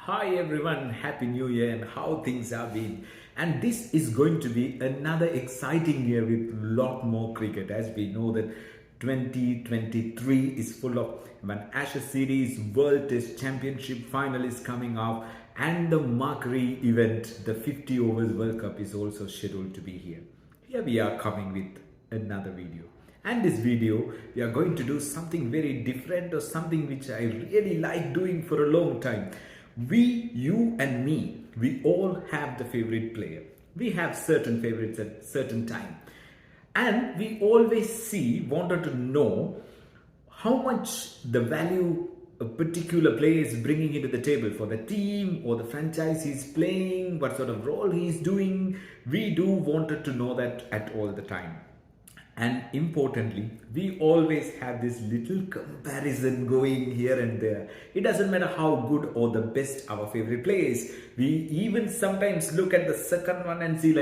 Hi everyone, Happy New Year and how things have been. And this is going to be another exciting year with lot more cricket, as we know that 2023 is full of an Ashes series, World Test Championship final is coming up, and the Mercury event, the 50 overs World Cup is also scheduled to be here. Here we are coming with another video. And this video, we are going to do something very different or something which I really like doing for a long time. We, you and me, we all have the favorite player. We have certain favorites at certain time. And we always wanted to know how much the value a particular player is bringing into the table for the team or the franchise he's playing, what sort of role he's doing. We do wanted to know that at all the time. And importantly, we always have this little comparison going here and there. It doesn't matter how good or the best our favorite player is. We even sometimes look at the second one and see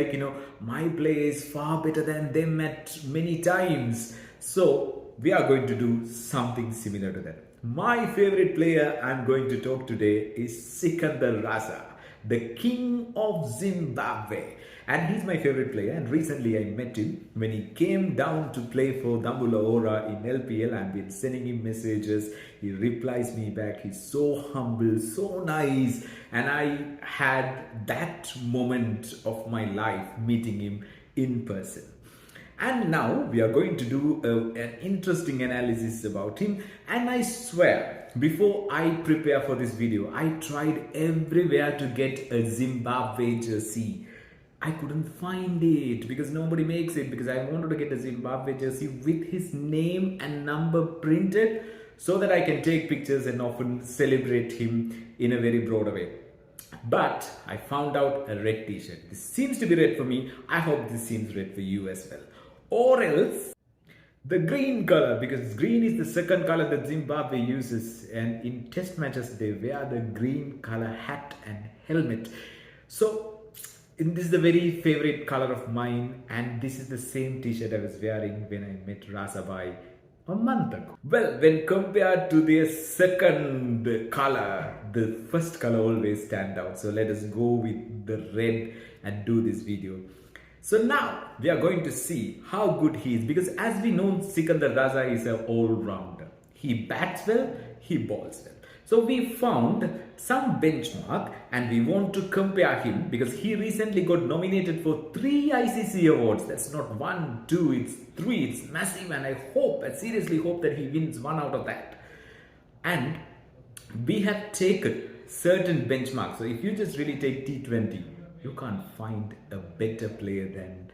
my player is far better than them at many times. So we are going to do something similar to that. My favorite player I'm going to talk today is Sikandar Raza, the king of Zimbabwe. And he's my favorite player, and recently I met him when he came down to play for Ora in LPL. I've been sending him messages, he replies me back, he's so humble, so nice, and I had that moment of my life meeting him in person. And now we are going to do an interesting analysis about him. And I swear, before I prepare for this video, I tried everywhere to get a Zimbabwe jersey. I couldn't find it because nobody makes it, because I wanted to get a Zimbabwe jersey with his name and number printed so that I can take pictures and often celebrate him in a very broad way. But I found out a red t-shirt. This seems to be red for me. I hope this seems red for you as well. Or else the green color, because green is the second color that Zimbabwe uses, and in test matches they wear the green color hat and helmet. So this is the very favorite color of mine, and this is the same t-shirt I was wearing when I met Raza a month ago. Well, when compared to their second color, the first color always stands out. So let us go with the red and do this video. So now we are going to see how good he is, because as we know, Sikandar Raza is an all-rounder. He bats well, he bowls well. So we found some benchmark and we want to compare him, because he recently got nominated for 3 ICC awards. That's not 1, 2, it's 3. It's massive, and I seriously hope that he wins 1 out of that. And we have taken certain benchmarks. So if you just really take T20, you can't find a better player than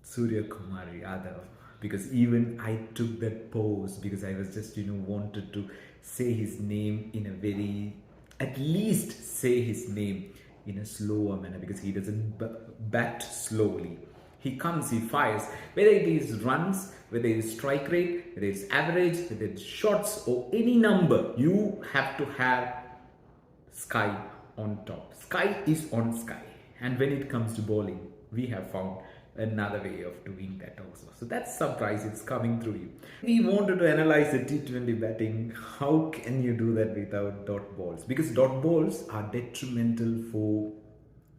Surya Kumar Yadav, because even I took that pose because I was just wanted to say his name in a very, at least say his name in a slower manner, because he doesn't bat slowly. He comes, he fires, whether it is runs, whether it is strike rate, whether it's average, whether it's shots or any number, you have to have sky on top. Sky is on sky. And when it comes to bowling, we have found another way of doing that also. So that's surprise, it's coming through you. We wanted to analyze the T20 batting. How can you do that without dot balls? Because dot balls are detrimental for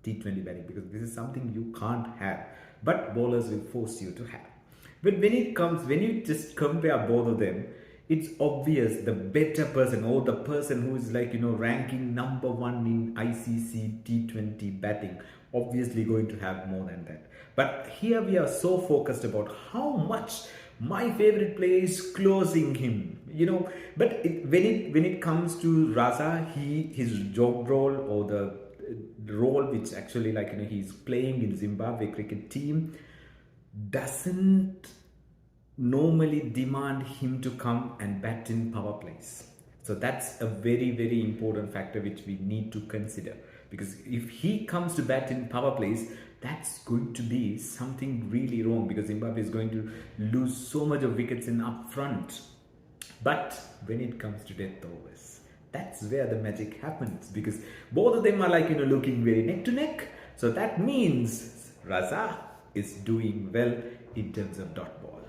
T20 batting, because this is something you can't have, but bowlers will force you to have. But when you just compare both of them, it's obvious the better person, or the person who is ranking number 1 in ICC T20 batting, obviously going to have more than that. But here we are so focused about how much my favorite player is closing him, But when it comes to Raza, his job role, or the role which actually he's playing in Zimbabwe cricket team, doesn't normally demand him to come and bat in power plays. So that's a very, very important factor which we need to consider, because if he comes to bat in power plays, that's going to be something really wrong, because Zimbabwe is going to lose so much of wickets in up front. But when it comes to death overs, that's where the magic happens, because both of them are looking very neck to neck. So that means Raza is doing well in terms of dot ball.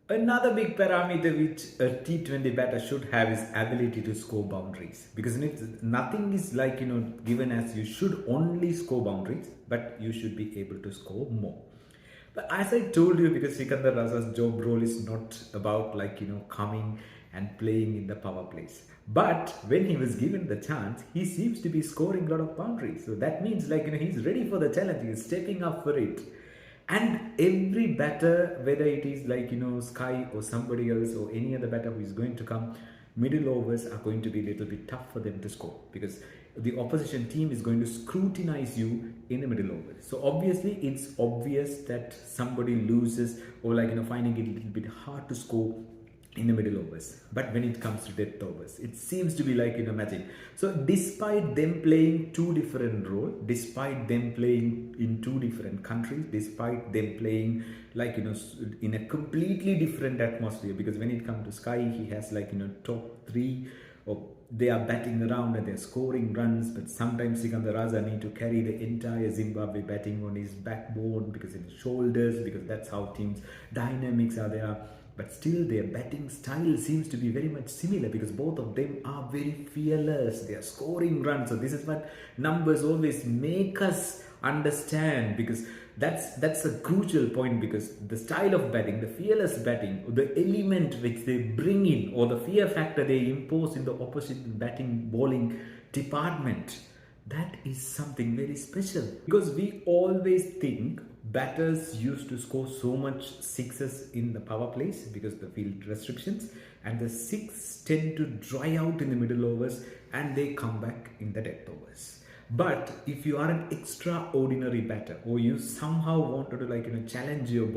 Another big parameter which a T20 batter should have is ability to score boundaries. Because nothing is like, given as you should only score boundaries, but you should be able to score more. But as I told you, because Sikandar Raza's job role is not about like, coming and playing in the power plays. But when he was given the chance, he seems to be scoring a lot of boundaries. So that means like, he's ready for the challenge. He's stepping up for it. And every batter, whether it is like, Sky or somebody else or any other batter who is going to come, middle overs are going to be a little bit tough for them to score because the opposition team is going to scrutinize you in the middle overs. So obviously, it's obvious that somebody loses or like, finding it a little bit hard to score in the middle overs. But when it comes to death overs, it seems to be like, magic. So despite them playing two different roles, despite them playing in two different countries, despite them playing like, in a completely different atmosphere, because when it comes to Sky, he has like, top three, or they are batting around and they're scoring runs, but sometimes Sikandar Raza need to carry the entire Zimbabwe batting on his backbone because in his shoulders, because that's how teams dynamics are there. But still their batting style seems to be very much similar because both of them are very fearless. They are scoring runs. So this is what numbers always make us understand, because that's a crucial point, because the style of batting, the fearless batting, the element which they bring in, or the fear factor they impose in the opposite batting bowling department, that is something very special. Because we always think batters used to score so much sixes in the power plays because the field restrictions, and the six tend to dry out in the middle overs and they come back in the death overs. But if you are an extraordinary batter, or you somehow wanted to like, challenge your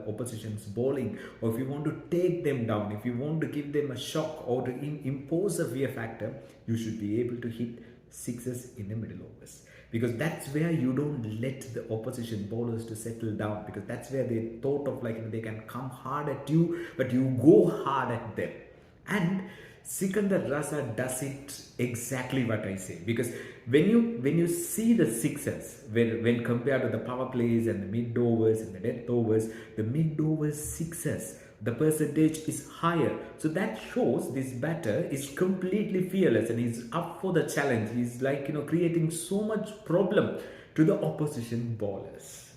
opposition's bowling, or if you want to take them down, if you want to give them a shock or to impose a fear factor, you should be able to hit sixes in the middle overs, because that's where you don't let the opposition bowlers to settle down, because that's where they thought of like, they can come hard at you, but you go hard at them. And Sikandar Raza does it exactly what I say, because when you see the sixes, when compared to the power plays and the mid overs and the death overs, the mid overs sixes, the percentage is higher. So that shows this batter is completely fearless and he's up for the challenge. He's like, creating so much problem to the opposition bowlers.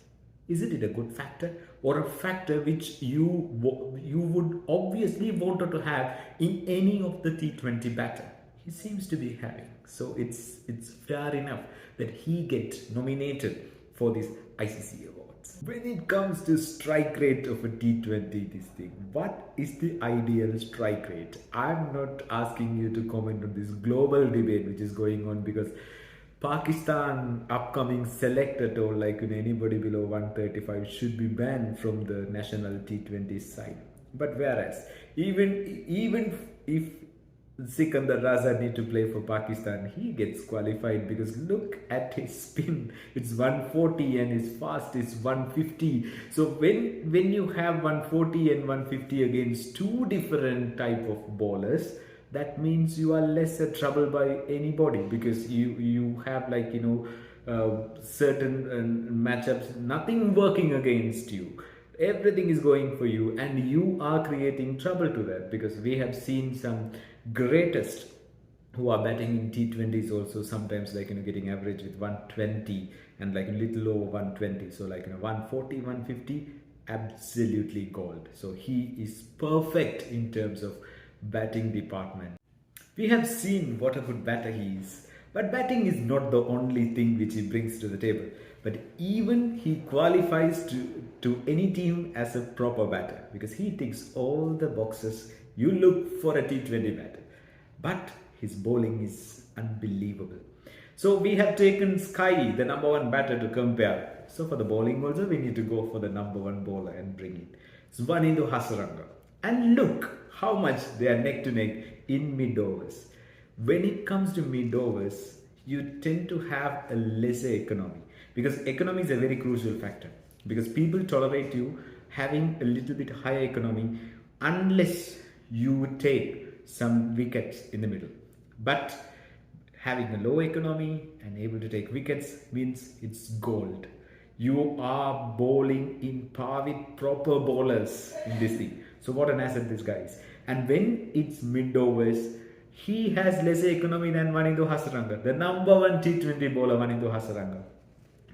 Isn't it a good factor, or a factor which you would obviously wanted to have in any of the T20 batter? He seems to be having. So it's fair enough that he gets nominated for this ICC awards. When it comes to strike rate of a T20, this thing, what is the ideal strike rate? I'm not asking you to comment on this global debate which is going on, because Pakistan upcoming selector told like, anybody below 135 should be banned from the national T20 side. But whereas even if Sikandar Raza need to play for Pakistan, he gets qualified, because look at his spin, it's 140 and his fast is 150. So when you have 140 and 150 against two different type of bowlers, that means you are lesser trouble by anybody, because you have like, certain matchups, nothing working against you, everything is going for you, and you are creating trouble to that. Because we have seen some greatest who are batting in T20s also sometimes like, getting average with 120 and like a little over 120. So like, 140, 150, absolutely gold. So he is perfect in terms of batting department. We have seen what a good batter he is, but batting is not the only thing which he brings to the table. But even he qualifies to any team as a proper batter, because he ticks all the boxes you look for a T20 batter. But his bowling is unbelievable. So we have taken Sky, the number one batter, to compare. So for the bowling also, we need to go for the number one bowler and bring in Swanindu Hasaranga. And look how much they are neck to neck in mid overs. When it comes to mid overs, you tend to have a lesser economy, because economy is a very crucial factor, because people tolerate you having a little bit higher economy unless you take some wickets in the middle. But having a low economy and able to take wickets means it's gold. You are bowling in par with proper bowlers in this thing. So what an asset this guy is. And when it's mid overs, he has less economy than Wanindu Hasaranga, the number one T20 bowler Wanindu Hasaranga.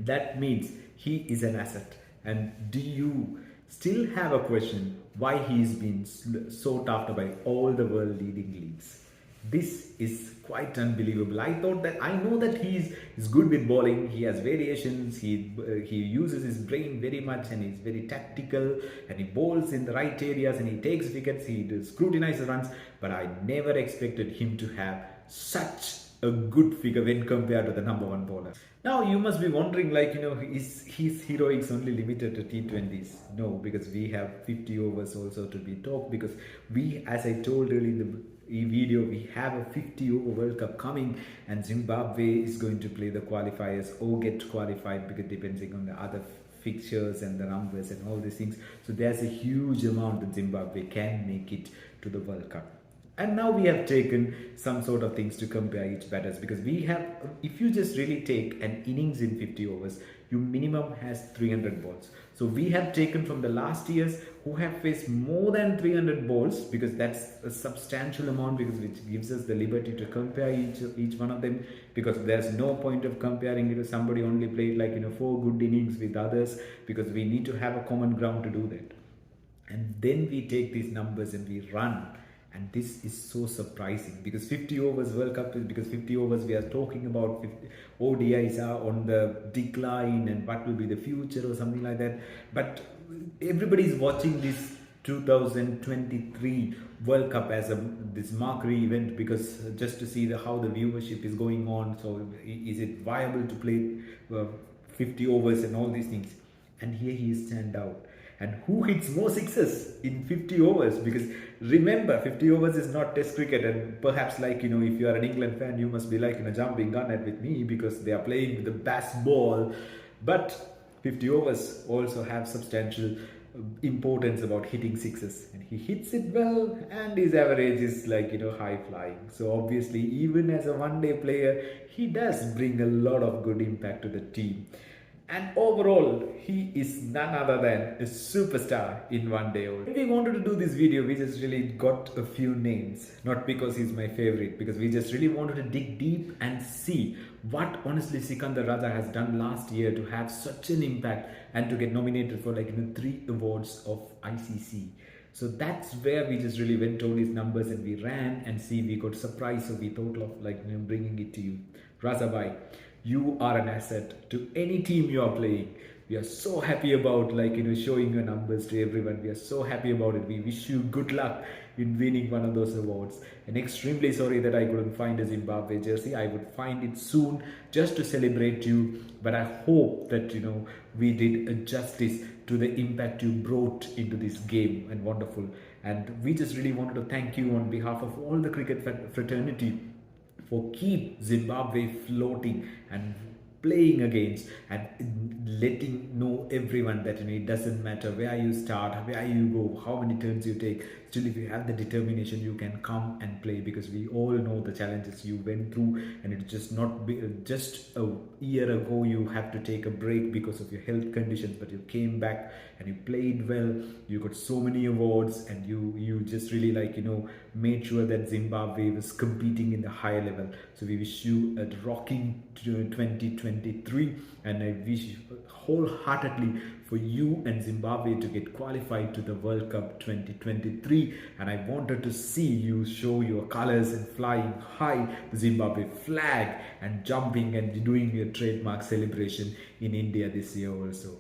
That means he is an asset. And do you still have a question why he's been sought after by all the world leading leagues? This is quite unbelievable. I know that he's good with bowling. He has variations. He uses his brain very much, and he's very tactical, and he bowls in the right areas, and he takes wickets. He does scrutinize the runs. But I never expected him to have such a good figure when compared to the number one bowler. Now you must be wondering, is his heroics only limited to T20s? No, because we have 50 overs also to be talked. Because we, as I told earlier in the video, we have a 50 over World Cup coming, and Zimbabwe is going to play the qualifiers or get qualified, because depending on the other fixtures and the numbers and all these things. So there's a huge amount that Zimbabwe can make it to the World Cup. And now we have taken some sort of things to compare each batters, because we have, if you just really take an innings in 50 overs, you minimum has 300 balls. So we have taken from the last years who have faced more than 300 balls, because that's a substantial amount, because which gives us the liberty to compare each one of them, because there's no point of comparing it if somebody only played 4 good innings with others, because we need to have a common ground to do that. And then we take these numbers and we run. And this is so surprising, because 50 overs World Cup is, because 50 overs we are talking about 50, ODIs are on the decline, and what will be the future or something like that. But everybody is watching this 2023 World Cup as this marquee event, because just to see how the viewership is going on. So is it viable to play 50 overs and all these things? And here he stand out. And who hits more sixes in 50 overs? Because remember, 50 overs is not test cricket, and perhaps if you are an England fan, you must be jumping gun at with me, because they are playing with the best ball. But 50 overs also have substantial importance about hitting sixes, and he hits it well, and his average is high flying. So obviously, even as a one-day player, he does bring a lot of good impact to the team. And overall, he is none other than a superstar in one day old. When we wanted to do this video, we just really got a few names. Not because he's my favorite, because we just really wanted to dig deep and see what honestly Sikandar Raza has done last year to have such an impact and to get nominated for 3 awards of ICC. So that's where we just really went all these numbers, and we ran and see we got surprised. So we thought of bringing it to you. Raza bhai, you are an asset to any team you are playing. We are so happy about showing your numbers to everyone. We are so happy about it. We wish you good luck in winning one of those awards. And extremely sorry that I couldn't find a Zimbabwe jersey. I would find it soon just to celebrate you. But I hope that we did a justice to the impact you brought into this game, and wonderful. And we just really wanted to thank you on behalf of all the cricket fraternity for keep Zimbabwe floating and playing against, and letting know everyone that it doesn't matter where you start, where you go, how many turns you take. Still, if you have the determination, you can come and play, because we all know the challenges you went through, and it's just not just a year ago you have to take a break because of your health conditions, but you came back and you played well. You got so many awards, and you just really made sure that Zimbabwe was competing in the higher level. So we wish you a rocking 2023, and I wish wholeheartedly for you and Zimbabwe to get qualified to the World Cup 2023. And I wanted to see you show your colors and flying high the Zimbabwe flag and jumping and doing your trademark celebration in India this year also.